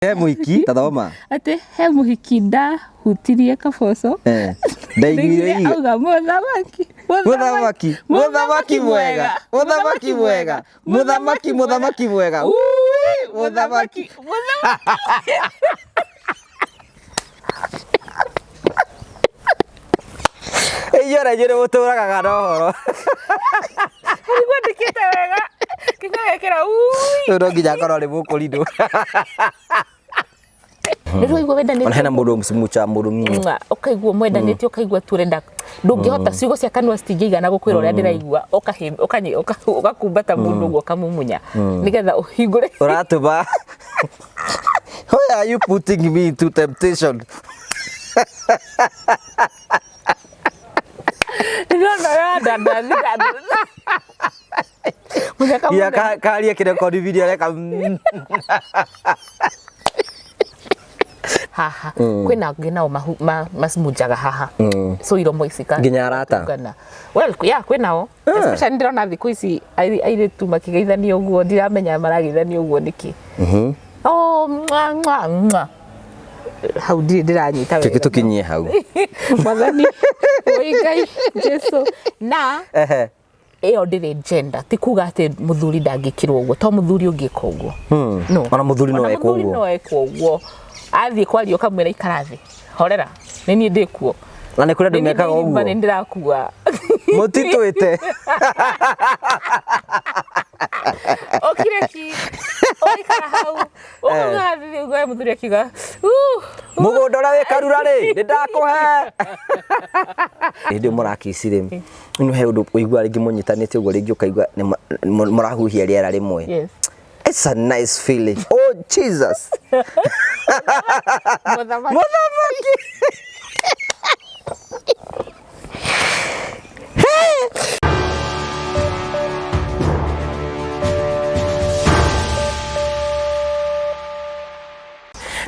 He muhiki tathoma ati he muhiki ndahutirie kaboco ndaiguire auga muthamaki mwega muthamaki mwega muthamaki mwega muthamaki Yora jere muturaga garohoro Alikuwa ndikite wega kingagekera ui ndo nginya korwo ri mukurindo Ndio igwa wenda ona hena mundu musimucha mundu ukaigwa mwendanĩtie ukaigwa turenda ndungihota ciugo cia kanwa citingĩigana gukwira uria ndiraigua ugakumbata mundu uguo kamumunya nigetha uhingure uratuma Why are you putting me into temptation? Ya kali kira kau di video reka haha kwina ngina masmujaga haha so iromo isika nginya arata well ya kwinao especially ndirona thiku ici aire tu makigeithania uguo ndiramenya marageithania uguo niki oh mwa hau ndiranyita wega tukinyie hau mathani oigai Jesu na iyo ndire gender ti kuga ati muthuri ndangikirwo uguo to muthuri ungika uguo no ona muthuri no ekwo uguo athie kwario kamwira ikarathi horera nini ndikuo na ne kure ndumekaga uguo bani ndirakua mutitwite okireki oikara hau ugathi ugo muthuri akiga mugondo ura wikarura ri ndakuhe ndio murakicire ino he undu uigwa ringi munyitanite ugo ringi ukaigwa murahuhia riera rimwe yes It's a nice feeling. Oh, Jesus. Motherfucker.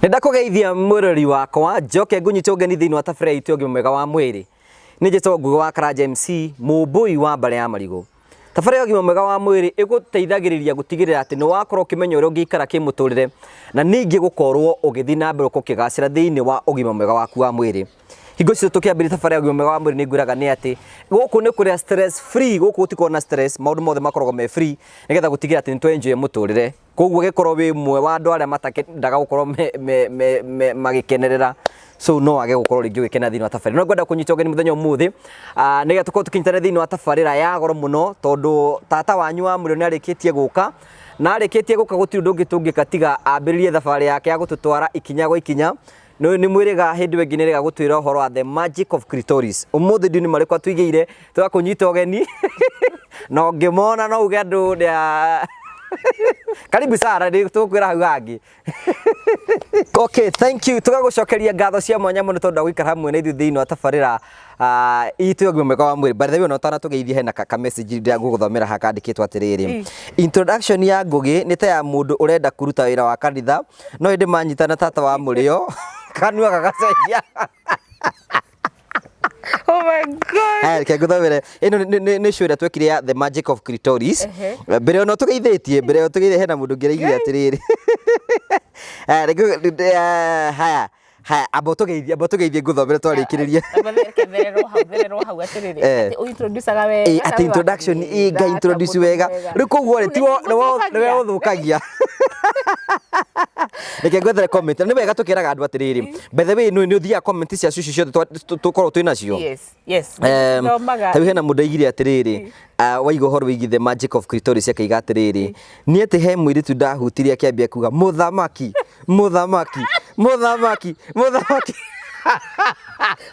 Nenda kugeithia mwirori wakwa njoke ngunyite ugeni thiini wa tabarĩra itu ũgima mwega wa mwĩrĩ nĩ njĩtagwo Ngugi wa Karanja MC mũmbũi wa mbare ya marigũ tabarĩra ũgima mwega wa mwĩrĩ ĩgũteithagĩrĩria gũtigĩrĩra atĩ nĩ wakorwo ũkĩmenya ũrĩa ũngĩikara kĩmũtũrĩre na ningĩ gũkorwo ũgĩthiĩ na mbere ũkĩgacĩra thĩinĩ wa ũgima mwega waku wa mwĩrĩ hingo ciothe tũkĩambĩrĩria tabarĩra ũgima mwega wa mwĩrĩ nĩ ngwĩraga nĩ atĩ gũkũ nĩ kũrĩa stress free gũkũ gũtikoragwo na stress maũndũ mothe makoragwo me free nĩgetha gũtigĩrĩra atĩ nĩ twenjoy mũtũrĩre koguo gĩkorwo wĩ mwe wa andũ arĩa matakendaga gũkorwo magĩkenerera so no age gukorwo ringi wikena thini wa tabarĩra no ngwenda kunyita ũgeni mũthenya ũmũthĩ nĩgetha tũkorwo tũkinyitana thini wa tabarĩra ya goro mũno tondũ tata wanyu wa mũrĩo nĩ arĩkĩtie gũka na arĩkĩtie gũka gũtirĩ ũndũ ũngĩ tũngĩka tiga ambĩrĩrie thabarĩ yake ya gũtũtwara ikinya gwa ikinya nĩ mwĩrĩga hĩndĩ ĩngĩ nĩ rĩga gũtwĩra ũhoro wa the magic of clitoris ũmũthĩ ndio nĩ marĩkwa tũigĩire tũgakũnyita ũgeni na ũngĩmona no uge andũ karibu sana nĩ tũkwĩra hau hangĩ okay thank you tugagucokeria ngatho cia mwanya mũno tondũ gũikara hamwe na ithuĩ thĩinĩ wa tabarĩra itu ũgima mwega wa mwĩrĩ by the way no tana tũgeithie hena ka message ndia ngũgũthomera hakandĩkĩtwo atĩrĩrĩ introduction ya Ngugi nĩ ta ya mũndũ ũrenda kũruta wĩra wa kanitha no ĩndĩ manyitana tata wa mũrĩo kanua gagacenjia Oh my god. Ke ngũthomere ĩno nĩ show ĩrĩa twekire ya the magic of clitoris mbere ono tũgeithĩtie mbere ono tũgeithie hena mũndũ ngĩraigire atĩrĩrĩ haya abo tũgeithie ngũthomere twarĩkĩrĩria ati introduction nga introduce wega rĩu koguo rĩ nĩwe ũthũkagia reke ngwethere comment nĩ wega tũkĩraga andũ atĩrĩrĩ by the way nĩ ũthiaga comment cia ciucio ciothe tũkorwo twĩ nacio tarĩu hena mũndũ aigire atĩrĩrĩ waiga ũhoro wĩgiĩ the magic of clitoris akaiga atĩrĩrĩ nĩ atĩ he mũirĩtu ndahutirie akĩambia kuga mũthamaki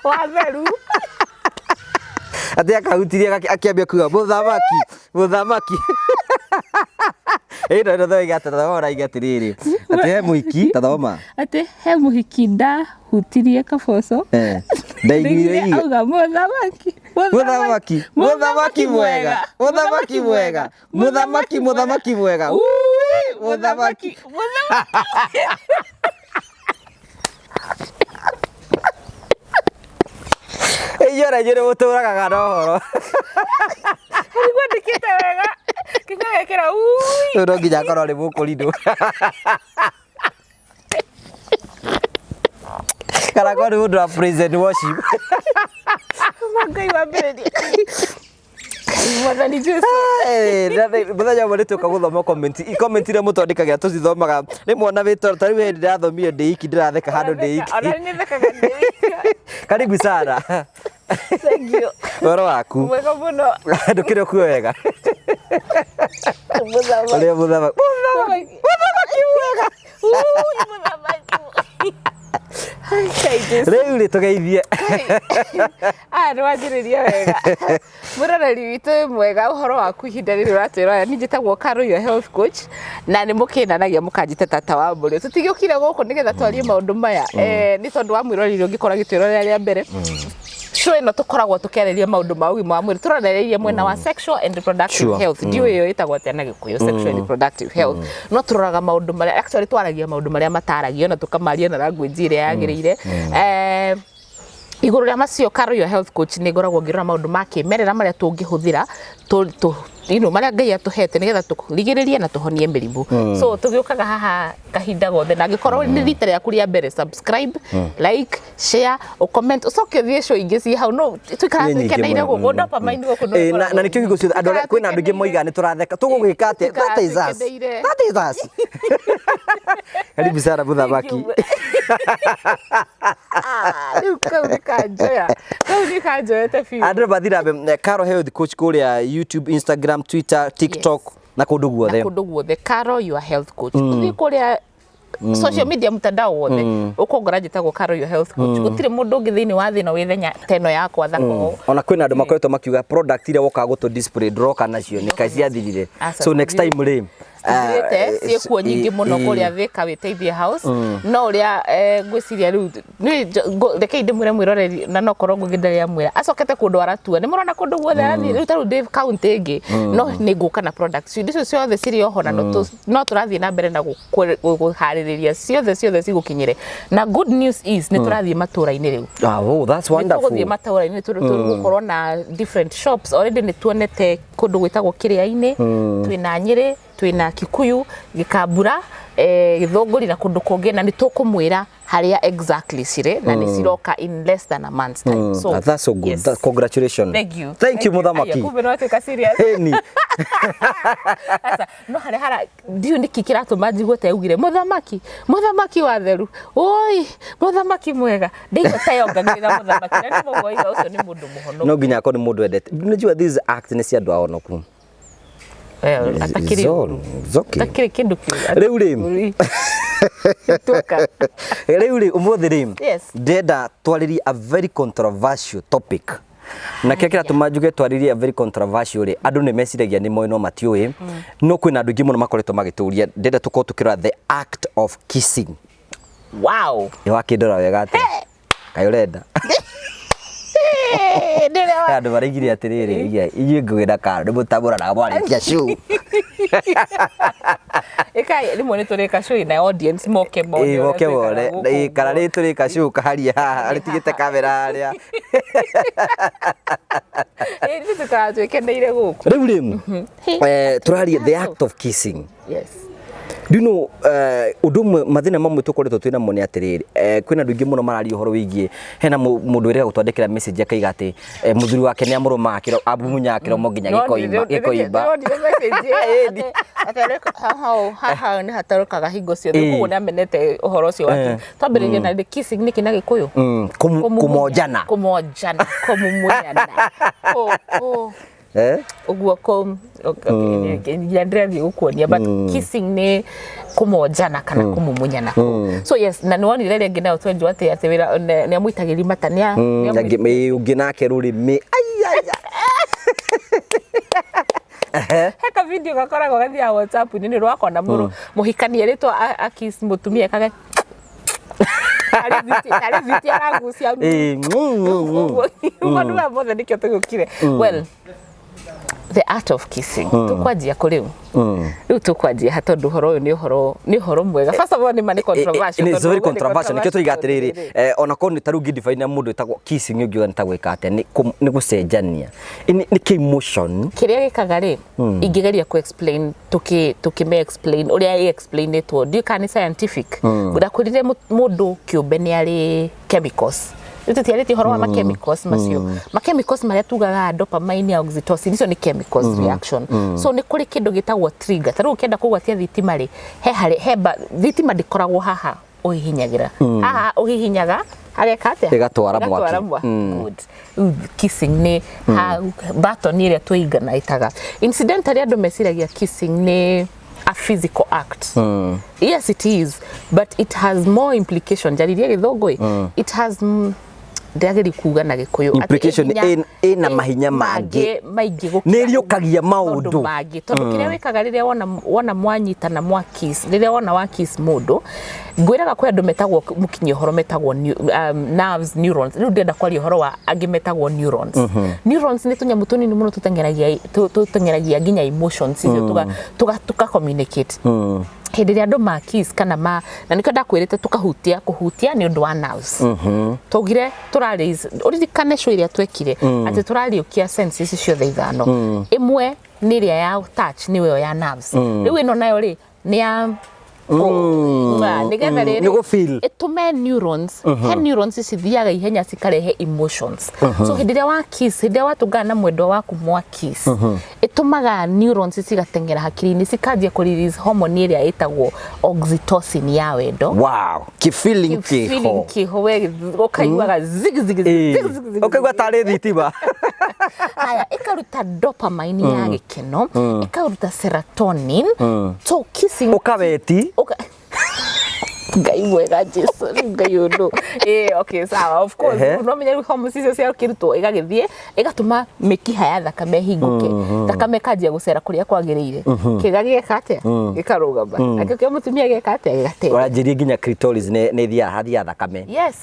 watheru ati akahutirie akĩambia kuga mũthamaki ĩno thoi gatatathoma igatĩrĩrĩ ati he mũhiki tathoma ati he mũhiki ndahutirie kaboco ndaiguire auga muthamaki mwega muthamaki mwega muthamaki Yora jere muturaga garohoro alikuwa ndikite wega kingagekera ui ndo nginya korwo ri mukurindo Kana kwa ndu wa praise and worship. Ngai wa mbere ni. Mwathani Jesu. Muthenya mwe nituka guthoma comment ire mutondikagira tucithomaga rimwe na wito tari we ndirathomire ndiki ndiratheka handu ndiki. Ona ni thekaga ndiki. Karibu sana. Thank you. Waro waku. Mwega muno. Ndukire ku wega. Muthama. Ole muthama. Muthama kiwega. Muthama. Rĩu rĩ tũgeithie. Nĩwanjĩrĩria wega. Mũroreri witũ mwega ũhoro waku ihinda rĩrĩ ũratwĩra niĩ njĩtagwo Carol your health coach na nĩ mũkĩnanagia mũkanjĩte tata wa mbũrĩ. Tũtigĩũkire gũkũ nĩgetha twarie maũndũ maya nĩ tondũ wa mwĩroreri ũngĩkora gĩtwĩro rĩa mbere. Show ĩno tũkoragwo tũkĩarĩria maũndũ ma ũgima wa mwĩrĩ tũrarĩrĩria mwena wa sexual and reproductive health. Ndiũĩ ĩyo ĩtagwo atĩa na Gĩkũyũ sexual and reproductive health. No tũroraga maũndũ marĩa actually twaragia maũndũ marĩa mataragio na tũkamaria na language ĩrĩa yagĩrĩire. Igũrũ rĩa macio Carol your health coach nĩ ngoragwo ngĩrora maũndũ ma kĩmerera marĩa tũngĩhũthĩra marĩa Ngai atũhete nĩgetha tũrigĩrĩrie na tũhonie mĩrimũ. So tũgĩũkaga haha kahinda gothe na angĩkorwo nĩ rita rĩaku rĩa mbere subscribe, like, share, comment ũcoke ũthiĩ show ingĩ ci hau no tũikaraga gũkũ dopamine gũkũ na nĩkĩo gĩgo ciothe andũ kwĩna andũ ingĩ moiga nĩ tũratheka tũgũgĩka atĩa that is us. Karibu sana muthamaki. Rĩu kau nĩ kanjoete biũ. Andũ mathira Carol health coach kũrĩa YouTube, Instagram, Twitter, TikTok na kũndũ guothe. Carol your health coach. Ũthiĩ kũrĩa social media mtandao wothe ukongora njĩtagwo Carol your health coach. Gũtirĩ mũndũ ũngĩ thĩinĩ wa thĩna wĩthenya teno yakwa thako. Ona kwĩna andũ makoretwo makiuga product iria woka gũtũ display droka nacio nĩ kaciathirire. So next time rĩ ciĩkuo nyingĩ mũno kũrĩa Thika Wĩteithie House no ũrĩa ngwĩciria rĩu reke ndĩmwĩre mwĩroreri na no korwo ngũgĩndarĩra mwĩra acokete kũndũ aratua nĩ mũrona kũndũ guothe arathiĩ rĩu tarĩu ndĩ county ĩngĩ no nĩ ngũka na products icio ciothe cirĩ oho na no tũrathiĩ na mbere na gũharĩrĩria ciothe cigũkinyĩre na good news is nĩ tũrathiĩ matũra-inĩ rĩu. Oh, that's wonderful. Tũgũthiĩ matũra-inĩ tũgũkorwo na different shops already nĩ tuonete kũndũ gwĩtagwo Kĩrĩa-inĩ twĩna Nyĩrĩ twĩna Kikuyu Gĩkambura Gĩthũngũri na kũndũ kũngĩ na nĩ tũkũmwĩra harĩa exactly cirĩ na nĩ ciroka in less than a month's time. So that's so good. Yes. Congratulations. Thank you muthamaki. Kumbe no atwĩka serious. Sasa no hara ndiũ nĩkĩ kĩratũma njigue ta yaugire muthamaki wa theru oi muthamaki mwega ndĩigua ta yongagĩrĩra muthamaki na nĩ mũgoiga ũcio nĩ mũndũ mũhonoku. No nginya akorwo nĩ mũndũ endete. Unajua this act nĩ cia andũ ahonoku. Atakiri kĩndũ kĩu. Rĩu rĩ ũmũthĩ rĩ ndenda twarĩrie a very controversial topic na kĩrĩa kĩratũma njuge twarĩrie a very controversial rĩ andũ nĩ meciragia nĩ moĩ no matiũĩ no kwĩna andũ aingĩ mũno makoretwo magĩtũria ndenda tũkorwo tũkĩrora the act of kissing. Wow. Nĩ wakĩndora wega atĩa kaĩ ũrenda andũ maraigire atĩrĩrĩ inyuĩ ngũgĩra kando mũtamũra na mwarĩkia show ĩkai rĩmwe nĩ tũrĩka show na audience moke mone kana rĩ tũrĩka show kaharia haha arĩtigĩte kamera harĩa nĩ tũkatwĩkeneire gũkũ rĩu rĩ tũraria the act of kissing. Yes. Do you know ũndũ ũmwe mathĩna mamwe tũkoretwo twĩna mo nĩ atĩrĩrĩ kwĩna andũ aingĩ mũno mararia ũhoro wĩgiĩ hena mũndũ ũrĩa gũtwandĩkĩra message akaiga atĩ mũthuri wake nĩ amũrũmakĩra abumunyakĩra mo nginya gĩkoimba haha nĩ hatarũkaga hingo ciothe koguo nĩ amenete ũhoro ũcio wake twambĩrĩrie na kissing nĩkĩ na Gĩkũyũ kumonjana kũmumunyana uguo ndĩrathiĩ gũkuonia but kissing nĩ kumonjana kana kumumunyana. So yes na nĩwonire rĩngĩ nayo twenjwo atĩ wĩra nĩ amũitagĩria mata ũngĩ nake rũrĩmĩ heka video gakoragwo gathiaga WhatsApp nĩ rwakona mũhikania rĩtwa akiss mũtumia kage arĩthiti aragucia mũndũ wa mothe nĩkĩo tũgũkire. Well the art of kissing tukwanjia kuri riu tukwanjia hatondu horo uyu ni horo mwega. First of all ni mani controversial, ni very controversial nikio tuiga atiriri ona ko ni taru define mundu etagwo kissing ungiuga nitagwo ikate ni gucenjania ni ki emotion kiria gikaga ri ingigeria ku explain tukime explain uria I explain it wo du can scientific gudakurire mundu kiumbe ni ari chemicals tutiarite horo wa chemicals macio chemicals maria tugaga dopamine ya oxytocin icio ni chemicals reaction. So ni kuri kindu gitagwo trigger taru ukienda kugwatia thitima ri heba thitima ndikoragwo haha uhihinyagira haha uhihinyaga agekate igatwara mwaki. Good. Kissing ni button iria tuigana itaga incidentally andu mesiragia kissing ni a physical act. Yes it is, but it has more implication. Jariria githogoi it has ndageri kuga na gikuyu implication ina mahinya mangi niriukagia maundu mangi tondu kiria wikaga riria wona mwanyita na mwakis riria wona wakis mundu ngwiraga kwi andu metagwo mukinyi horo metagwo nerves neurons riu ndenda kwaria horo wa angi metagwo neurons. Neurons ni tunyamu tunini muno tutengeragia nginya emotions icio tuka communicate hindi ria andu makis kana na niko ndakwirite kuhutia ni undu wa nerves. Tugire turarise uririkane show iria twekire ati turariukia senses icio ithano imwe ni ria ya touch ni we ya nerves riu ino nayo ri ni ya nigetha riri nigo feel itume neurons he neurons cithiaga ihenya cikarehe emotions. So hindi ria wa kiss hindi watungana na mwendwa waku mwa kiss itumaga neurons cigatengera hakiri-ini cikanjia ku release hormone iria itagwo oxytocin ya wendo. Wow, feeling kiho we ukaiguaga zig ukaigua tari thitima haya ikaruta dopamine ya gikeno ikaruta serotonin. So kissing ukabeti ngai mwega Jesu ngai undu okay sawa of course no menya hormones icio cia kirutwo igagithie igatuma mikiha ya thakame hinguke thakame kanjia gucera kuria kwagiriire kigagie kate gikarugama akio mutumia gekate gigate wajirie nginya clitoris ne thia hathia thakame. Yes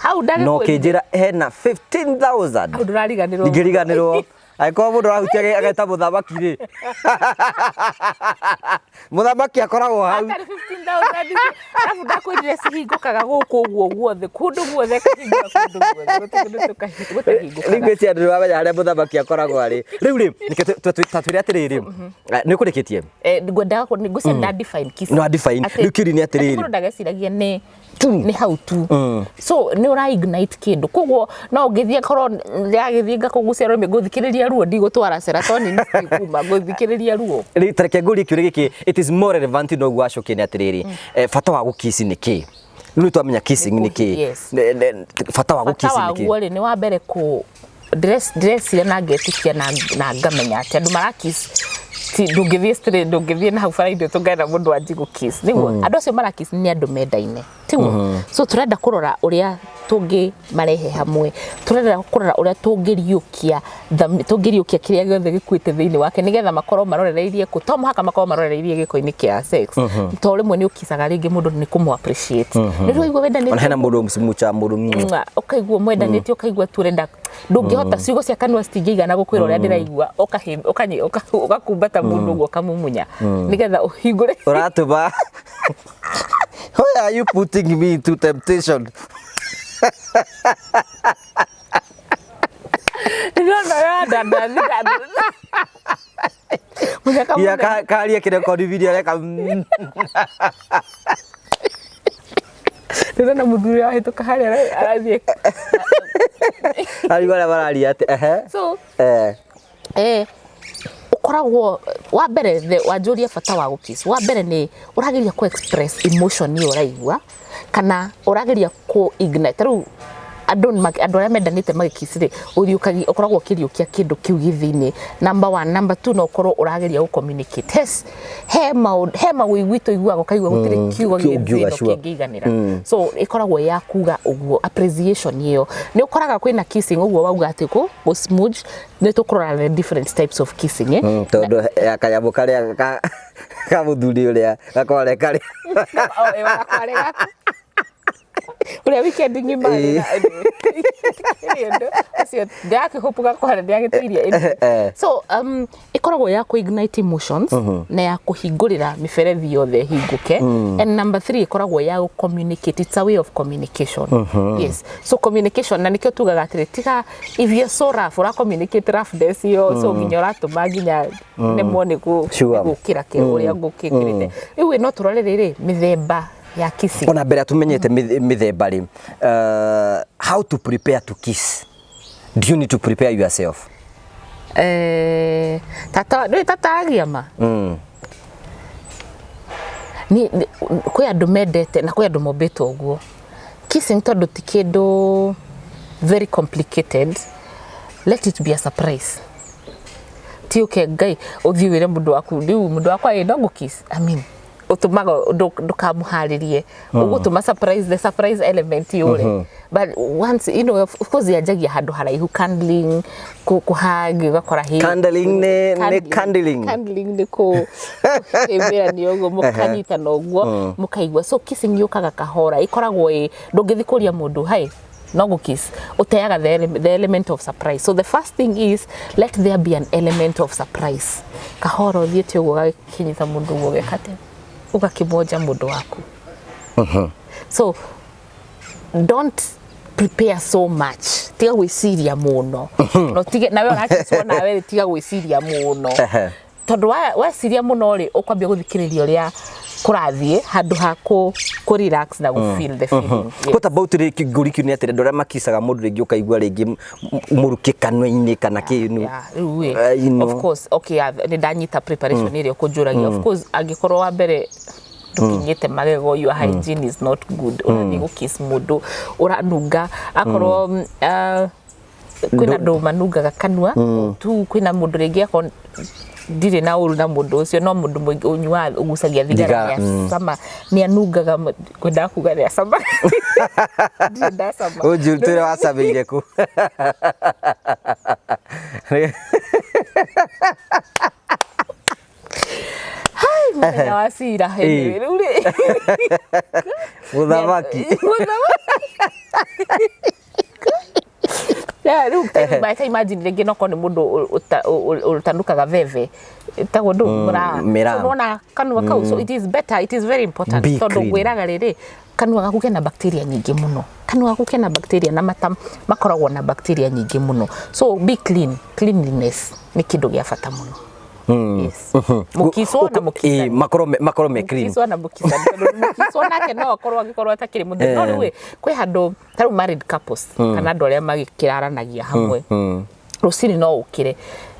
how dare no kinjira hena 15,000 how durariganirwo ngiriganirwo aiko mundu rahutia ageta muthamaki ri muthamaki akoragwo hau 15,000 afu ndakwirire cihingukaga guku uguo guothe kundu guothe kahinguka kundu guothe ringweci andu wamenya haria muthamaki akoragwo ari riu ri twatwire atiriri ni kurikitie ngwenda ngucia na define kiss no define riu kiri ni atiriri mundu ndageciragia ni how to so ni ura ignite kindu koguo no ngithie korwo yagithie ngakugucia rome nguthikiriria ruo ndigutwara serotonin kuma nguthikiriria ruo ri tareke nguri kiuri giki it is more relevant no gwacukire ni atiriri bata wa gukisi ni ki riu twamenya kissing ni ki bata wa gukisi ni ki bata wa ni wa mbere ku dress ile na ngetikia na ngamenya ati andu marakis ti ndungithie straight ndungithie na haufaraindo tungana mundu anji gukiss niguo andu acio marakiss ni andu mendaine tiguo so turenda kurora uria tungi marehe hamwe turenda kurora uria tungiriukia kiria giothe gikuite thiini wake nigetha makorwo marorereirie ku to muhaka makorwo marorereirie giko-ini kia sex to rimwe ni ukisaga ringi mundu ni kumu appreciate ni ruigwa wendanite ona hena mundu msimucha mundu ukaigua mwendanite ukaigua turenda ndungihota ciugo cia kanua citingigana gukwira uria ndiraigua ukakumbata mundu guo kamumunya nigetha uhingure uratuba why are you putting me to temptation ya karia kile kodi video reka na muthuri ahituka haria arathie ari wala bararia ati so ukoragwo wa mbere wanjuria bata wa gukiss wa mbere ni urageria ku express emotion ni uraigua kana urageria ku ignite ru andu aria mendanite magikisire uriukagi ukoragwo kiriukia kindu kiu githini number 1 number 2 no ukorwo urageria gu communicate hema wigwito igwago kaigwa gutire kiugo githino kingiganira so ikoragwo ya kuga uguo appreciation iyo ni ukoraga kwina kissing uguo wauga ati ku smooth ni tukurora the different types of kissing tondu akayabu karia ka muthuri uria gakware kari kuria weekend ngimari acio ndakihopuga kwara ndiagitiria so ikoragwo ya ku ignite emotions na ya kuhingurira miferethi yothe hinguke and number 3 ikoragwo ya communicate. It's a way of communication. Yes, so communication na nikyo tugaga atire tiga if you so rough ura communicate roughness yo so nginyora tumaginya nemone gukira ke uria ngukikirite iwe no turorere mithemba ya kissing. Ona mbere tumenyete mithemba ri how to prepare to kiss. Do you need to prepare yourself? Tata agiama ni kwi andu mendete na kwi andu mombetwo uguo. Kissing tondu ti kindu very complicated. Let it be a surprise. Ti uke ngai uthiwire mundu waku riu mundu wakwa ino gukiss. I mean utumaga ndukamuharirie ugutuma surprise, the surprise element yore. But once you know, of course yajagia handu haraihu, candling kuhagi gakora hi candling ne candling ne ko ebera ni ogo mukanyita noguo mukaigwa. So kissing yukaga kahora ikoragwo ndungithikuria mundu hai no go kiss uteaga the element of surprise. So the first thing is let there be an element of surprise. Kahora thiete ugo gakinyita mundu ugo gekate ugakimonja mundu waku. So don't prepare so much. Tiga gwiciria muno. No tige nawe onakiswo nawe tiga gwiciria muno. Tondu wa ciria muno ri ukwambia guthikiriria uria kurathie handu ha ku relax na go feel the feeling. What about the guriki ni atire ndora makisaga mundu ringi ukaigwa ringi muruke kanwe-ini kana kinu. Of course, okay, ni danyita preparation iri okujuragia. Of course agikorwo wa mbere tukinyete magego, your hygiene is not good. Urathi gukiss mundu uranunga akorwo kwina ndu manungaga kanua tu kwina mundu ringi akon ndire na uru na mundu ucio no mundu mwingi unywa ugucagia thigara ya sama ni anungaga kwenda kuga ya sama ndire da sama ujutire wasabeire ku mwana wasira hele ule muthamaki I can imagine ringi no kone mundu utanukaga veve tago ndu mura unaona kanua kau. So it is better, it is very important tondu gwiraga riri kanua gaku kena bacteria nyingi muno. Kanua gaku kena bacteria na mata makoragwo na bacteria nyingi muno. So be clean. Cleanliness ni kindu gia bata muno. Yes. Mukiswa na mukisani makoro me clean. Mukiswa na mukisani mukiswa nake no akorwo atakiri mundu no riwe kwi handu taru married couples kana andu aria magikiraranagia hamwe rucini no ukire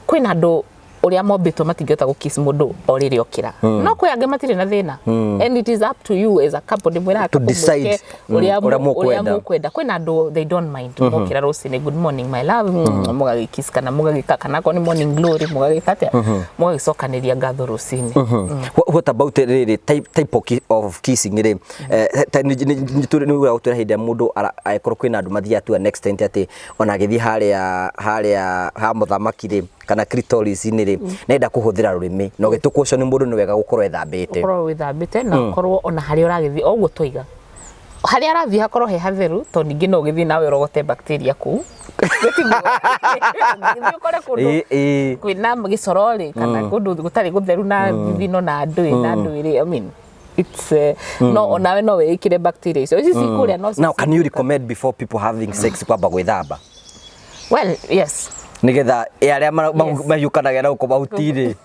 kwina andu uria mombitwo matingihota gukiss mundu oriri okira no kwi ange matire na thina and it is up to you as a couple ni mwira to decide uria mukwenda kwina andu they don't mind mokira rucini good morning my love mugagikiss kana mugagika kana ko ni morning glory mugagikate mugagisokaniria ngatho rucini. What about the type of kissing ri ni ura utura hinde mundu aikorwo kwina andu mathia tu next time ati ona githi haria ha muthamaki ri kana clitoris ni ri nenda kuhuthira rurimi no gituko cio ni mundu ni wega gukorwo ethambite na korwo ona hari uragithi oguo twiga hari arathi hakorwo he hatheru to ningi no githi nawe urogote bacteria ku ngikore kundu kwina gicorori kana kundu gutari gutheru na thino na andu iri. I mean it's no onawe no wikire bacteria so ici cikuria no. Now can you recommend before people having sex kwamba gwithamba? Well, yes. Nigetha aria mayukanaga na ukoma utiri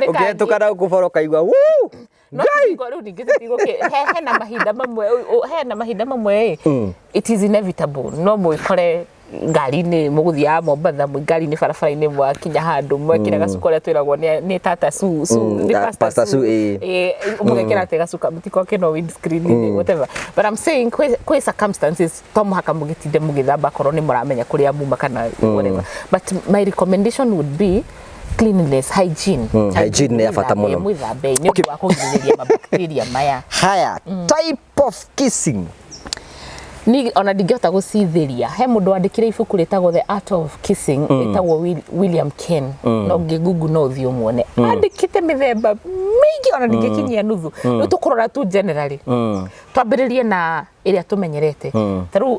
okay tukana ukuboroka igwa woo no tigo ru ningitigo ke hena mahinda mamwe it is inevitable no mwikore ngari-ini muguthia Mombatha ngari-ini barabara-ini mwakinya handu mwekira gacuka uria twiragwo ni tata su pasta su mugekira te gacuka mutiko kino windscreen whatever. But I'm saying kwe circumstances to muhaka mugitinde mugithamba korwo ni muramenya kuria muma kana whatever. But my recommendation would be cleanliness, hygiene. Hygiene ya bata muno. Mwithambe ni wa kugiriria mabacteria maya. Haya, type of kissing. ni ona ndingĩhota gũcithĩria he mũndũ wandĩkire ibuku rĩtagwo The Art of Kissing rĩtagwo William Ken no ngĩngungu no ũthiĩ ũmuone andĩkĩte mĩthemba mĩingĩ ona ndingĩkinyia nuthu rĩu tũkũrora tu generally twambĩrĩrie na ĩrĩa tũmenyerete ta rĩu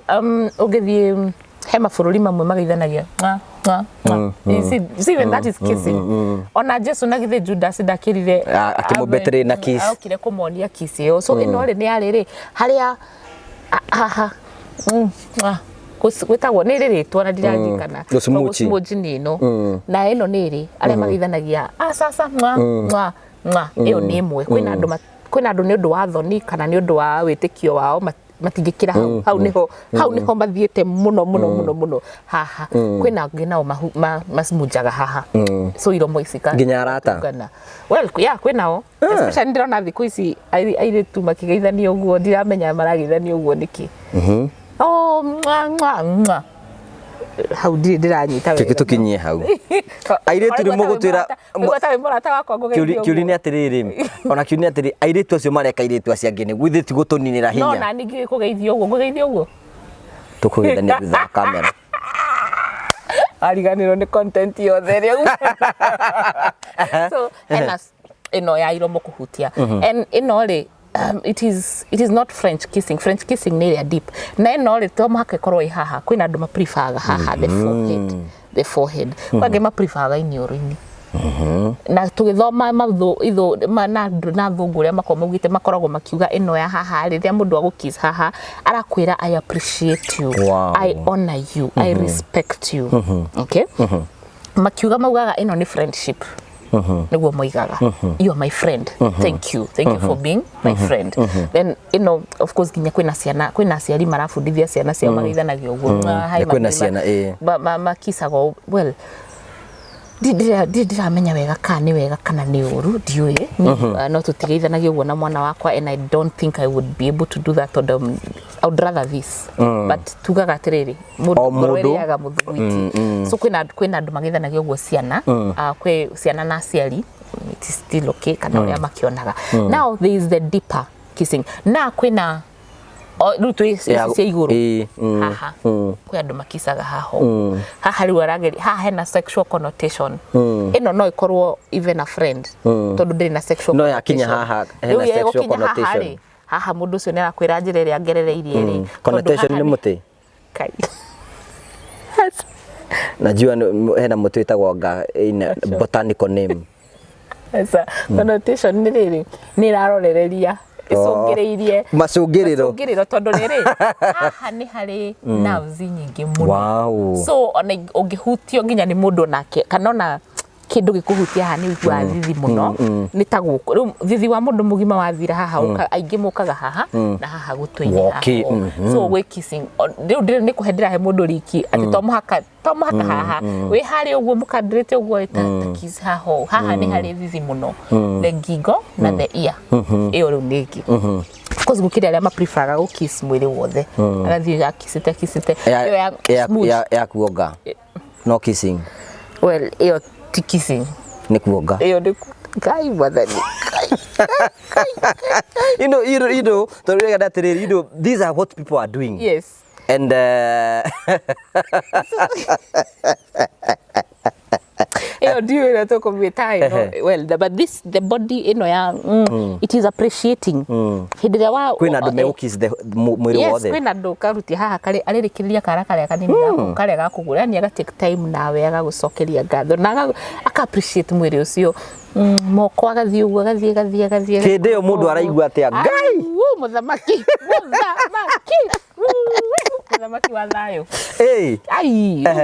ũngĩthiĩ he mabũrũri mamwe magaithanagia see when that is kissing ona Jesu na githe Judas ndakĩrire akĩmũbetere na kiss okire kũmonia kiss ĩyo so ĩno rĩ nĩ yarĩ harĩa haha gwĩtagwo nĩ rĩrĩtwo na ndirakana gũsmuji nĩ ĩno na ĩno nĩ ĩrĩ arĩa magithanagia sasa ĩyo nĩ ĩmwe kwĩna andũ nĩ ũndũ wa thoni kana nĩ ũndũ wa wĩtĩkio wao matingĩkĩra hau niho mathiĩte mũno haha kwĩna angĩ nao masmunjaga haha so iromo icika nginya arata well kwĩnao especially ndĩrona thikũ ici airĩtu makĩgeithania ũguo ndiramenya marageithania ũguo nĩkĩ hau ndĩranyita wega tukinyie hau airĩtu nĩ mũgũtwĩra mũgũtawe mũrata wakwa ngũgeithia kiuri nĩ atĩrĩrĩ ona kiuri nĩ atĩrĩ airĩtu acio mareka airĩtu acio angĩ nĩ gwithĩ ti gũtũninĩra hinya no na ningĩ kũgeithia ũguo tũkũgeithania thutha wa kamera ariganĩrwo nĩ content yothe rĩu so hena ĩno ya iromo kũhutia and ĩno rĩ it is not French kissing nĩ ĩrĩa deep na ĩno rĩ to mũhaka ĩkorwo ĩ haha kwĩna andũ maprefaga haha the forehead kwangĩ maprefaga iniũrũ-inĩ na tũgĩthoma na thũngũ ũrĩa makoragwo makiuga ĩno ya haha rĩrĩa mũndũ agũkiss haha arakwĩra I appreciate you I honor you I respect you okay makiuga maugaga ĩno nĩ friendship niguo moigaga you are my friend thank you for being my friend then of course ginya kwĩna aciari marabundithia ciana ciao mageithanagia ũguo kwĩna ciana makisago well ndiramenya wega kana nĩ wega kana nĩ ũru ndiũĩ no tũtigeithanagia ũguo na mwana wakwa and I don't think I would be able to do that I would rather this but tugaga atĩrĩrĩ mũndũ ũrĩaga mũthugwiti so kwĩna andũ mageithanagia ũguo ciana kwĩ ciana na aciari it is still okay kana ũrĩa makĩonaga now there is the deeper kissing na kwĩna rutu cia igũrũ haha kwĩ andũ makisaga haha rĩu arageri haha hena sexual connotation ĩno no ĩkorwo even a friend tondũ ndĩrĩ na sexual no yakinya haha hena sexual connotation haha mũndũ ũcio nĩ arakwĩra njĩra ĩrĩa ngerereirie rĩ connotation nĩ mũtĩ kai najua hena mũtĩ wĩtagwo nga in botanical name connotation nĩ rĩrĩ nĩ ĩrarorereria icũngĩrĩirie macũngĩrĩro tondũ rĩrĩ haha nĩ harĩ nerves nyingĩ mũno so ona ũngĩhutio nginya nĩ mũndũ nake kana ona kĩndũ gĩkũhutia haha nĩ ũiguaga thithi mũno nĩ ta gũkũ rĩu thithi wa mũndũ mũgima wathira haha aingĩ mũkaga haha na haha gũtũ-inĩ haha so gwĩ kissing rĩu nĩ kũhe ndĩrahe mũndũ riki atĩ to mũhaka haha wĩ harĩ ũguo mũkandĩrĩte ũguo ta kiss haha nĩ harĩ thithi mũno the ngingo na the ear ĩyo rĩu nĩ ĩngĩ cause gũkĩrĩ arĩa mapreferaga gũkiss mwĩrĩ wothe agathiĩ akissĩte ya kuonga no kissing well ĩyo ti kissing nĩ kuonga ĩyo nĩ kai mwathani you know these are what people are doing yes and do you know talk about time well but the body ya it is appreciating hindira wa kwĩna andũ megũkiss mwĩrĩ wothe kwĩna andũ karuti haha arĩrĩkĩrĩria kara karĩa kanini karĩa gakũgũra yani aga take time nawe agagũcokeria ngatho na aka appreciate mwĩrĩ ũcio moko agathiĩ ũguo agathiĩ hĩndĩ ĩyo mũndũ araigua atĩa ngai mũthamaki mũthamaki wa thayũ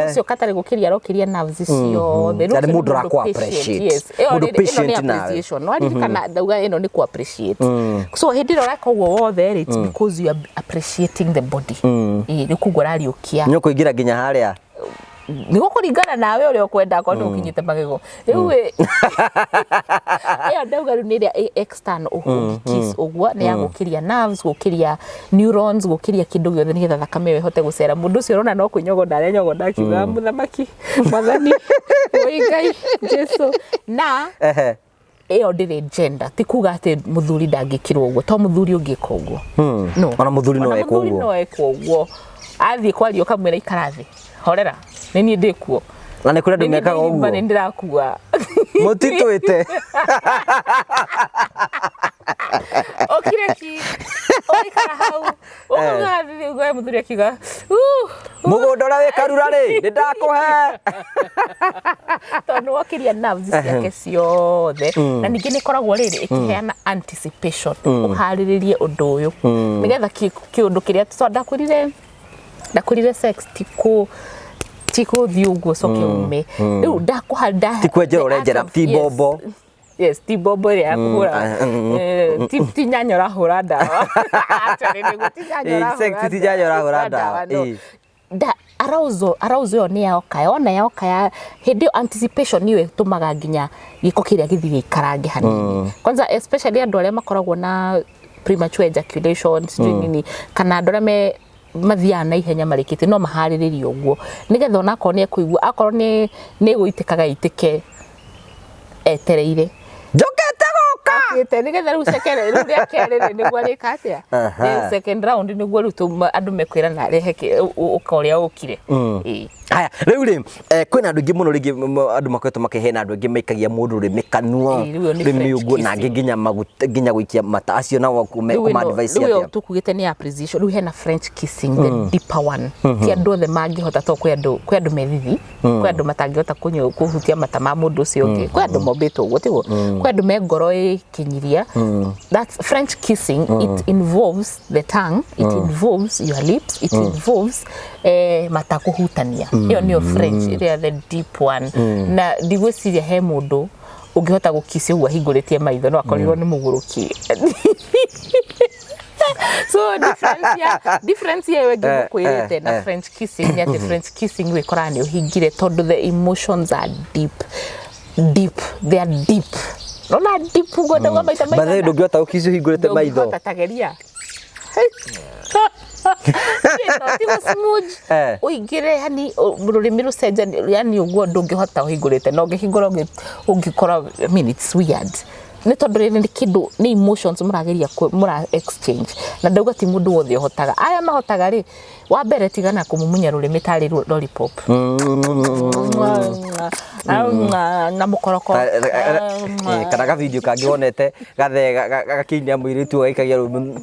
ũcio katarĩ gũkĩria arokĩria nerves ciothe rĩu mũndũ arakwa appreciate mũndũ patient nawe no aririkana ndauga ĩno nĩ ku appreciate so hĩndĩ ĩrĩa ũreka ũguo wothe it's because you are appreciating the body nĩ kuga ũrariũkia nĩ ũkũingĩra nginya harĩa nĩ gũkũringana nawe ũrĩa ũkwenda korwo nĩ ũkinyĩte magego rĩu ĩyo ndauga rĩu nĩ ĩrĩa external kiss ũguo nĩ ya gũkĩria nerves gũkĩria neurons gũkĩria kĩndũ gĩothe nĩgetha thakame ĩyo ĩhote gũcera mũndũ ũcio ũrona no kwĩnyogonda arenyogonda akiuga mũthamaki mwathani wĩ Ngai Jesu na ĩyo ndĩrĩ gender ti kuga atĩ mũthuri ndangĩkirwo ũguo to mũthuri ũngĩka ũguo no ona mũthuri no eka ũguo no eka ũguo athiĩ kwaria kamwĩra ikarathi horera nĩ niĩ ndĩkuo na nĩ kũrĩa andũ mekaga ũguo nĩ ndĩrakua mũtitwĩte okireki oikara hau ũgathi ũgwe mũthuri akiga mũgũnda ũrĩa wĩ karura rĩ nĩ ndakũhe tondũ wakiria nerves ciake ciothe na ningĩ nĩ koragwo rĩrĩ ĩkĩheana anticipation ũharĩrĩrie ũndũ ũyũ nĩgetha kĩũndũ kĩrĩa ndakwĩrire sex tiko thiugo soke ume rĩu ndakuhanda tikwenjera ũrenjera ti bombo yes ti bombo ya kuhura ti nyanya rahura ndawa actually nĩ gutinyanya sex ti nyanya rahura ndawa da arauzo ni yaoka ya hindi anticipation niwe tumaga nginya giko kiria githiri ikarange hanini kwanza especially andu aria makoragwo na premature ejaculation nini kana andu aria mathia na ihenya marikite no mahariririe uguo nigetha ona akorwo ni ekuigua akorwo ni guitikaga itike etereire njokete guka akite nigetha riu rĩa kerĩ nĩguo arĩka atia second round nĩguo riu andu mekwira na rehe ukoria ukire haya riu ri kwina andu ingi muno ringi andu makoretwo makihena andu ingi maikagia mundu ri mikanua ri uguo na nginya gwikia mata acio na kuma advice atia riu tukugite ni appreciation riu hena French kissing the deeper one ti andu othe mangihota to kwi andu methithi kwi andu matangihota kuhutia mata ma mundu ucio ungi kwi andu mombetwo uguo tiguo kwi andu me ngoro ikinyiria that's French kissing it involves the tongue it involves your lips it involves mata kuhutania iyo niyo French the deep one na ndigwiciria he mundu ungihota gukisi uguo hinguritie maitho no akorirwo ni muguruki so difference ya wengi kwirite na French kissing ni ati French kissing we korani uhingire tondu the emotions are deep they are deep no na deep ugo ndawa maita bathe ndungihota gukisi uhingurite maitho tatageria tigo smooth uingire yani rurimi rucenjani yani uguo ndungihota uhingurite no ngihingura ungikora I mean it's weird ni tondu riri ni kindu ni emotions murageria exchange na ndauga ti mundu wothe uhotaga aya mahotaga ri wa mbere tigana kumumunya rurimi tari lollipop na mukoroko kana ga video kangi wonete gathe gakinya mwiritu gaikagia rurimi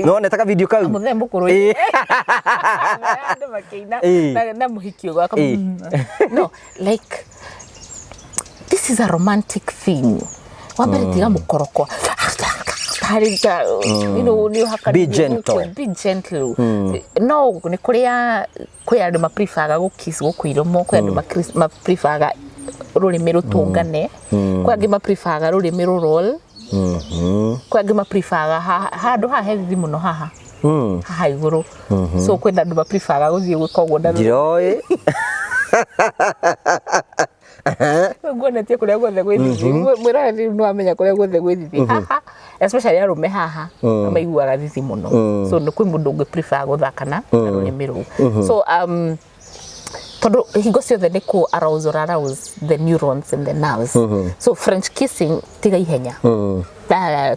no neta ka video kau muthembu kuru makina na muhikio gwaka no like this is a romantic thing wabere tiga mukoroko be gentle no ni kuria kwi andu ma prefer gukis gukwiramo kwi andu ma prefer rurimi rutungane kwi angi ma prefer rurimi roll kwi angi ma prefer handu ha heavy muno haha haha iguru so kwi andu ma prefer guthie gukoguo na njiroi ngonetie kuria guothe gwithithi mwira no amenya kuria guothe gwithithi haha especially arume haha maiguaga thithi muno so no kwi mundu ungi prefer guthakana na rurimi ruu so tondu hingo ciothe ni ku arouse the neurons and the nerves so French kissing tiga ihenya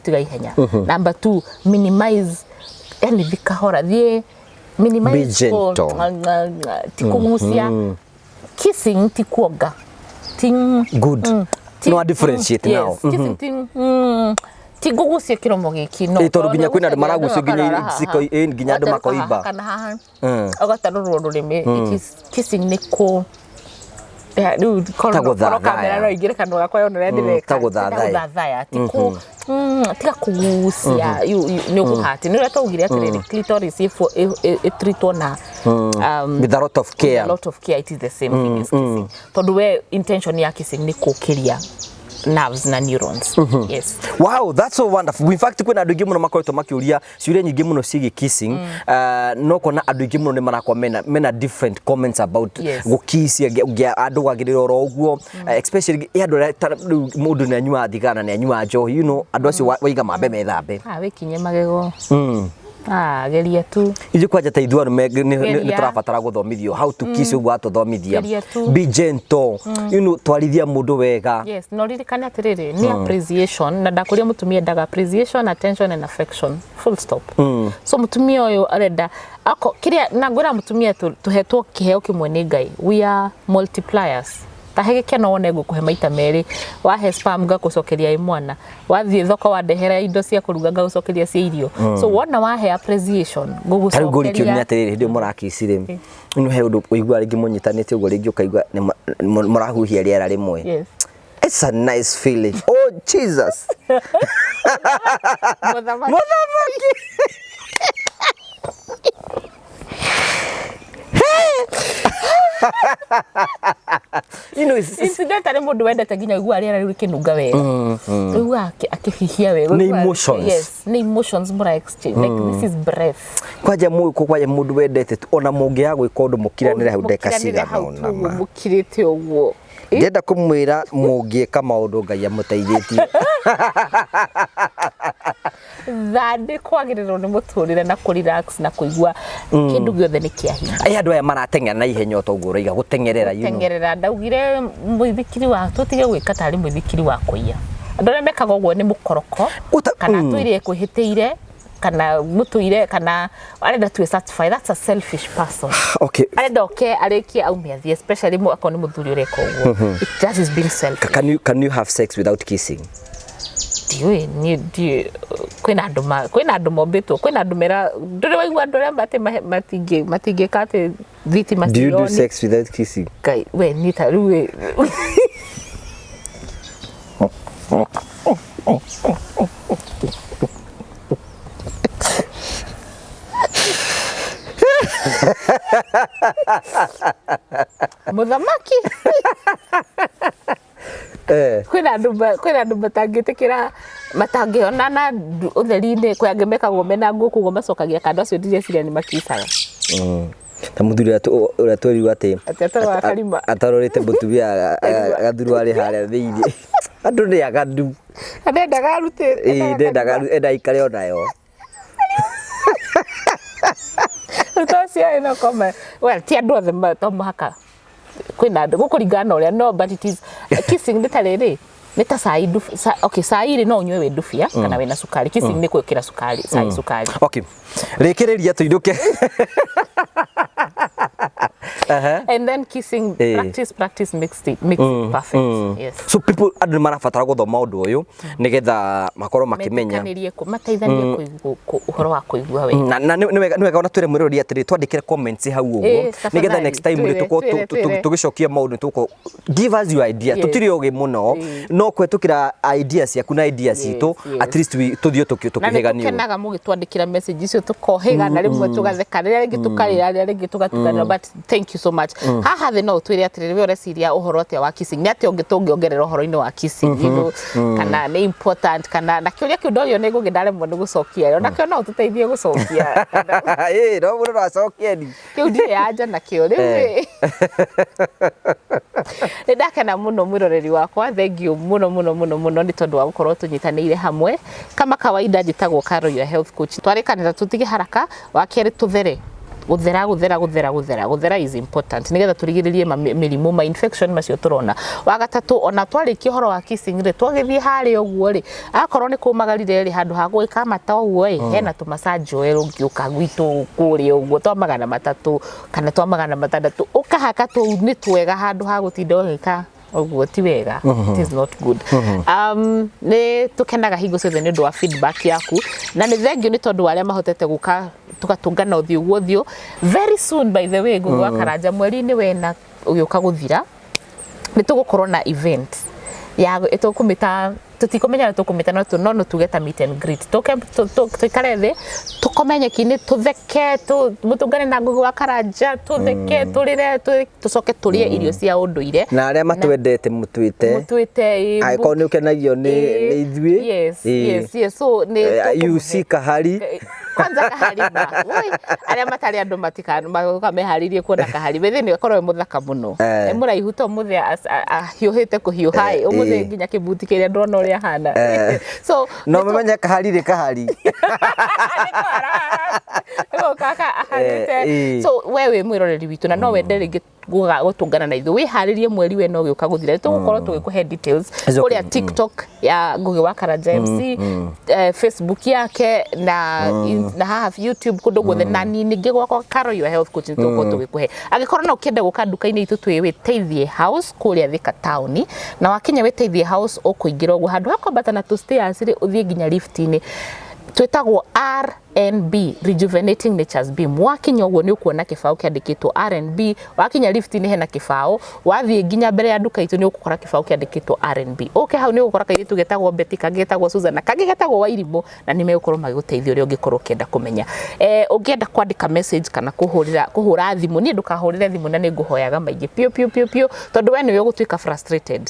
tiga ihenya number 2 minimize yani vikahora thie minimize tikugucia kissing tikuoga good no differentiate now kissing tigugucia kiromo giki no tondu nginya kwina andu maragucio nginya andu makoiba kana haha agatarurwo rurimi kissing ni ku riu korwo kamera no igire kandu gakwa yo nore ndireka taguthathaya tiku tiga kugucia ni ukuhati ni retogire atiriri clitoris itritwo na with a lot of care it is the same thing as kissing tondu we intention ya kissing ni kukiria nerves na neurons yes wow that's so wonderful in fact kwina andu ingi muno makoretwo makiuria ciuria nyingi muno cigi kissing no kona andu ingi muno ni marakwa mena different comments about gukisia andu gwagirira ro uguo especially andu mundu ni anyua thigara ni anyua njohi you know andu acio waiga mambe methambe wikinye magego geria tu ije kwanja ta ithuano ni turabatara guthomithio how to kiss uguo atuthomithia be gentle you know twarithia mundu wega yes no ririkane atiriri ni appreciation na ndakuria mutumia ndaga appreciation attention and affection full stop so mutumia uyu arenda ako kiria na ngwira mutumia tuhetwo kiheo kimwe ni Ngai we are multipliers tahege keno wone gukuhe maita meri wahe spam gakucokeria imwana wathie thoko wandehera indo cia kuruga gagucokeria cia irio so wona wahe appreciation gugucokeria nguri kiumia atiriri ndi murakicire ino he undu uigua ringi munyitanite uguo ringi ukaigua murahuhia riera rimwe yes it's a nice feeling oh Jesus Mothamaki you know incident ari mundu wendete ginya igua riera riu kinunga wega igua akihihia wega ni emotions yes ni emotions mura exchange like this is breath kwaja mundu wendete ona mungia gwika undu mukiranire hau ndeka cigana ona mukirite uguo ndenda kumwira mungieka maundu Ngai amuteithetie thande kwagirirwo ni muturire na ku relax na kuigua kindu giothe ni kiahinga ai andu aya marateng'era na ihenya utongo uraiga gutengerera gutengerera ndaugire muithikiri wa tutige gwika tari muithikiri wa kuiya andu ria mekaga uguo ni mukoroko kana tuirie kuhitiire kana mutuire kana arenda tu satisfy that's a selfish person okay arenda arikie aumiathie especially mu akoni muthuri ureka uguo it just is being selfish can you have sex without kissing Dieu kwina andu mombitwo kwina andu mera nduri waigua andu ria matinge kate thiti mationi do you do sex without kissing kai we nita ruwe Muthamaki kwina andu matangitikira matangiona na utheri-ini kwangemekagwo mena nguku go macokagia kando acio ndire ciria ni makisaga ta muthuri uria tweriwa ati atarorite mutumia gathuru ari haria thiini andu ni agadu ndendaga arute ndendaga ikare onayo Tosia ino koma well ti andu othe to muhaka kwina andu gukuringana uria no but it is kissing nitariri nita sai okay sai no unywe we ndufia kana wena sukari kissing ni kwikira sukari sai sukari okay rekeriria tuiruke and then kissing practice makes it perfect yes so people andu marabatara guthoma undu uyu nigetha makoro makimenya mateithanie uhoro wa kuigua we na ni wega ona twire mwirori atiri twandikire comments hau uguo nigetha next time tugicokia maundu tuko give us your idea tutiri oge muno no kwetukira ideas yaku na ideas itu at least tuthio tukiheganio na kenaga mugitwandikira message icio tukohega na rimwe tugatheka rĩrĩa rĩngĩ tukarĩra rĩrĩa rĩngĩ tugatugana but thank you so much haha thĩ no twire atĩrĩrĩ we ũreciria ũhoro atĩa wa kissing nĩ atĩ tũngĩongerera ũhoro-inĩ wa kissing you know kana nĩ important kana na kĩũria kĩu ndorio nĩ ngũgĩndaremwo nĩ gũcokia ona kĩo no ũtũteithie gũcokia no mũndũ no acokie ni kĩu ndirĩ anja nakĩo rĩu nĩ ndakena mũno mwĩroreri wakwa thank you mũno nĩ tondũ wa gũkorwo tũnyitanĩire hamwe kama kawaida njĩtagwo Carol your health coach twarĩkanĩra tũtige haraka wa kerĩ tũthere guthera is important nigetha turigiririe mirimu ma infection macio turona wa gatatu ona twariki horo wa kissing ri twagithie hari uguo ri akorwo ni kumagarire ri handu ha gwika mata uguo hena tu massage oil ungiuka gwitu kuri uguo twamagana matatu kana twamagana matandatu ukahaka tu ni twega handu ha gutinda ugika uguo ti wega it is not good ni tukenaga hingo ciothe ni ndu wa feedback yaku na ni thengiũ ni tondu aria mahotete guka tugatungana uthio guothio very soon by the way gugu akaranja mweri-ini wena ugiuka guthira ni tugukorwo na event ya itukumita tutikomenya tukumita no tugeta meet and greet tukare thi tukomenye kini tutheke mutungane na ngugu wa karanja tutheke turire tucoke turie irio cia unduire na aria matwendete mutwite aiko ni ukenagio ni ithui yes so ni you see kahari kwanza kahari ba aria matari andu makameharirie kuona kahari bethi ni akorwo muthaka muno muraihu to muthe ahiuhite kuhiuhai umuthe nginya kibuti kiria ndona uria hana so no memenya kahari ri kahari so wewe mwiroreri witu na no wende ringi gutungana na ithu wiharirie mweri we no gioka guthira tugukorwo tugikuhe details kuria TikTok ya Ngugi wa Karanja MC, Facebook yake na haha YouTube kundu guothe na ningi gwakwa Karo Your Health Coach tugukorwo tugikuhe agikorwo na ukenda guka nduka-ini itu twi Teithie House kuria Thika Town na wakinya we Teithie House ukuingira ugu handu hakwambata na tu stairs ri uthie nginya lift-ini twetagwo RNB Rejuvenating Nature's Beam wakinya uguo ni ukuona kibao kiandikitwo RNB wakinya lift ni hena kibao wathie nginya mbere ya nduka itu ni ukukora kibao kiandikitwo RNB okay hau ni ukukora kairitu getagwo Betty kagetagwo Susan na kagetagwo Wairimu na ni megukorwo magiguteithia uri ungikorwo kenda kumenya ungienda kwandika message kana kuhura thimu ni ndukahurire thimu na ni nguhoyaga maingi pio tondu we ni ugutuika frustrated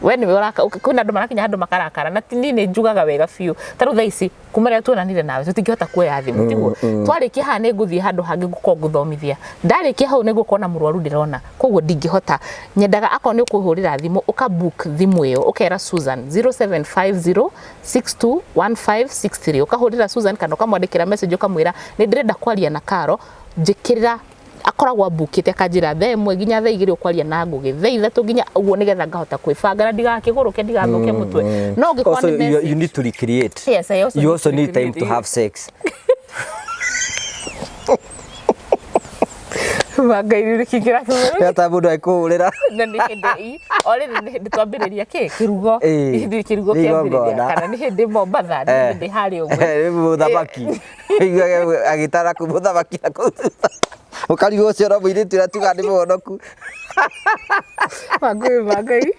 we ni uraka kuna andu marakinya handu makarakara na tini ni njugaga wega biu taru thaa ici kumara tuonanire nawe tutingihota kuoya thimu tiguo twarikia ha ni nguthie handu hangi ngukorwo nguthomithia ndarikia hau ni ngukona murwaru ndirona koguo ndingihota nyendaga akon ni ukuhurira thimu ukabook thimu iyo ukera Susan 0750621563 ukahurira Susan kana ukamwandikira message ukamwira ni ndirenda kwaria na Karo njikirira akoragwa bukite kanjira thaa imwe ginya thaa igiri ukwaria na Ngugi thaa ithatu ginya uguo nigetha ngahota kwibanga na ndigakiguruke ndigathuke mutwe no ngikwa ni message you need to recreate. Yes, you also need time to have sex. Magairi kigira tu ya mundu aikuurira na ni hindi already hindi twambiriria kirugo hindi kirugo kiambiriria kana ni hindi Mombatha ni hindi hari uguo muthamaki agitara ku muthamaki na ku ukarigo cio ro mwiri tira tuga ni muhonoku magai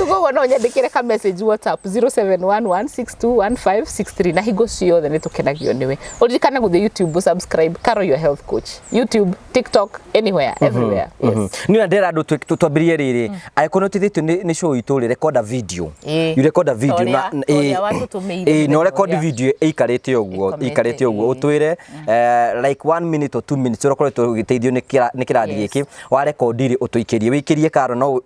Ugo no nyandikire ka message WhatsApp 0711621563 na higo ciothe ni tukenagio niwe uririkana guthie YouTube subscribe Karo Your Health Coach YouTube TikTok anywhere everywhere yes ni na ndera andu twambirie riri aikono tithitio ni show itu ri record a video you record a video na no record video ikarite uguo utwire like 1 minute or 2 minutes urokore tugiteithio ni kirathi giki wa record ri utuikirie wikirie Karo no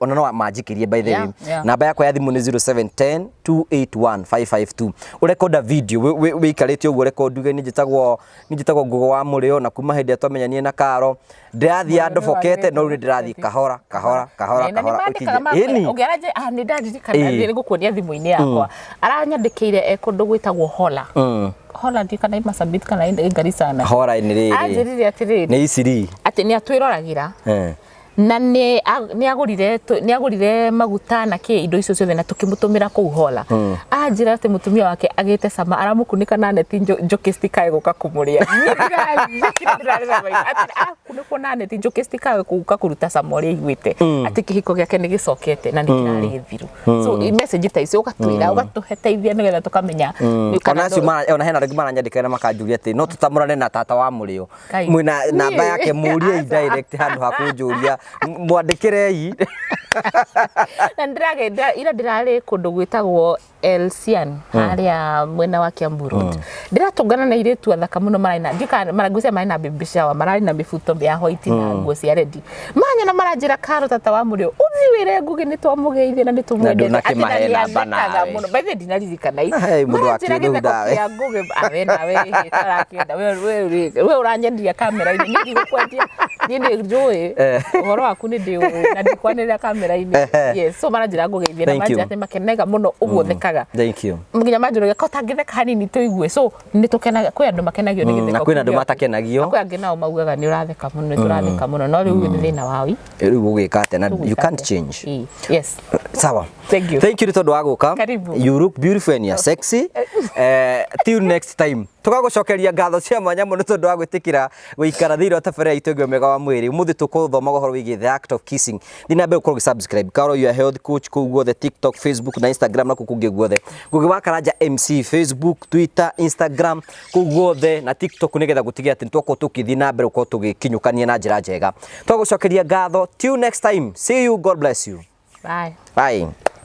jikirie by the way namba yakwa ya thimu ni 0710281552 urekoda video wikarite uguo rekorduge ni njitagwo Ngugi wa Murio na kuma hindi atwamenyanie na Karo ndathi andofokete no ndirathi kahora ini ungeraje ni ndaririkana ni ngukuonia thimu-ini yakwa aranyandikire ekundu gwitagwo Hola ndi kana Masabit kana ngari sana Hola ni riri anjirire atiri ni isiri ati ni atwiroragira na ni agurire maguta na ki indo icio ciothe na tukimutumira ku Hola anjira ati mutumia wake agite sama aramukunika na neti njoki stika iguka kumuria kuniko na neti njoki stika iguka kuruta sama uri igwite ati kihiko giake ni gicokete na ni kirari githiru so message ta icio ukatwira ugatuheteithia nigetha tukamenya kana ona hena rigi maranyandika na makanjuria ati no tutamurane na tata wa Murio mwina namba yake murie direct handu hakunjuria mwandikirei na ndiragenda ira ndirari kundu gwitagwo Elsian haria mwena wa Kiambu Road ndiratungana na iretu athaka muno maraina ndika maragucia maina baby shower marari na mifuto ya white na nguo cia red manya na maranjira Karo tata wa Murio uthiwire Ngugi ni twamugeithie na ni tumwendete ati na bana muno by the dinaririkana mundu wake ndu dawe ya Ngugi awe nawe tarakenda we uranyendia kamera-ini ni ngikwendia ni njui uhoro waku ni ndi na ndikwanira kamera-ini yes so maranjira Ngugeithie na manjira ati makenega muno uguo thekaga thank you muginya manjiro ko tangitheka hanini tuigue so ni tukenaga kwi andu makenagio ni githeka na kwina andu matakenagio kwi angi nao maugaga ni uratheka muno turatheka muno no riu ni thina wawi riu ugika ate na you can't change yes sawa thank you tondu wa guka you look beautiful and you're sexy till next time tugagucokeria ngatho cia mwanya muno tondu wa gwitikira guikara thiiri wa tabarira itu ngio mega wa mwiri umuthi tukuthoma uhoro wigi the act of kissing thina be ukorwo subscribe Karo Your Health Coach ku guothe TikTok Facebook na Instagram na kukungi guothe Ngugi wa Karanja MC Facebook Twitter Instagram ku guothe na TikTok nigetha gutigia ati twako tukithi na mbere uko tugikinyukania na njira njega twagucokeria ngatho till next time see you God bless you bye bye